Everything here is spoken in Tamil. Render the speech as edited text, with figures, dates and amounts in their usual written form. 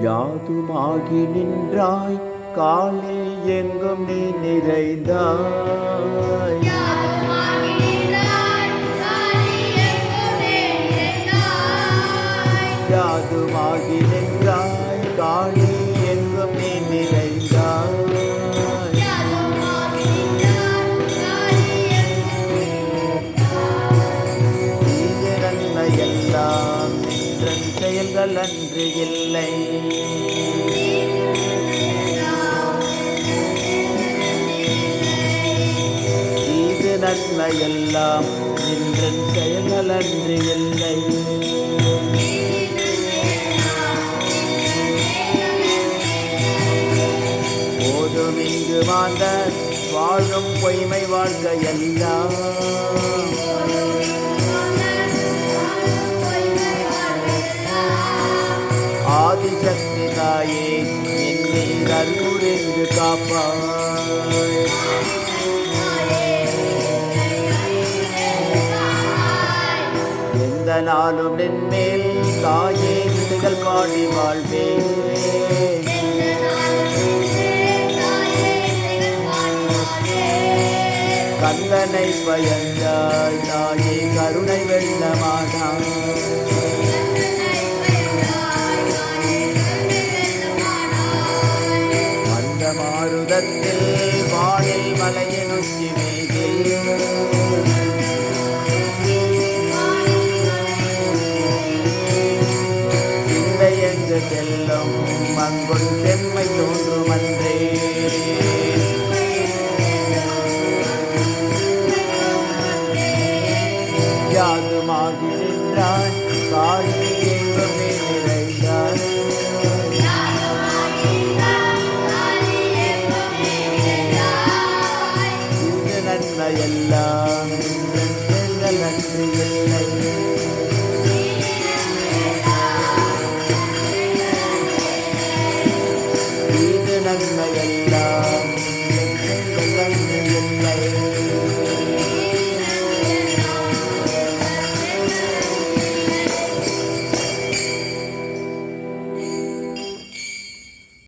யாதுமாகி நின்றாய் காலே எங்கும் நீ நிறைந்தாய். யாதுமாகி நின்றாய் காலே எங்கும் நீ நிறைந்தாய். தீய நன்மையெல்லாம் நின்றன் செயல்கள் அன்று இல்லை. தீது நன்மையெல்லாம் நின்றன் செயல்கள் அன்று இல்லை. போதும் இங்கு வாழ்ந்த வாழும் பொய்மை வாழ்க்கையெல்லாம். ஆதிசக்தி தாயே என்னை அருள்புரிந்து காப்பாய். எந்த நாளும் நின்மேல் தாயே விடுதல் பாடி வாழ்வேன். கந்தனை பயந்தாய் தாயே கருணை வெள்ளமானாய். அந்த மாருதத்தில் வானில் மலையின் உச்சி மீதில் சிந்தை என்று செல்லும் அங்குள் செம்மை தோன்றும் அன்றே. யாதுமாகி நின்றாய் காலே எங்கும் நீ நிறைந்தாய். இது நன்மையெல்லாம் நின்றன் செயல்கள் அன்று இல்லை. இது நன்மையெல்லாம்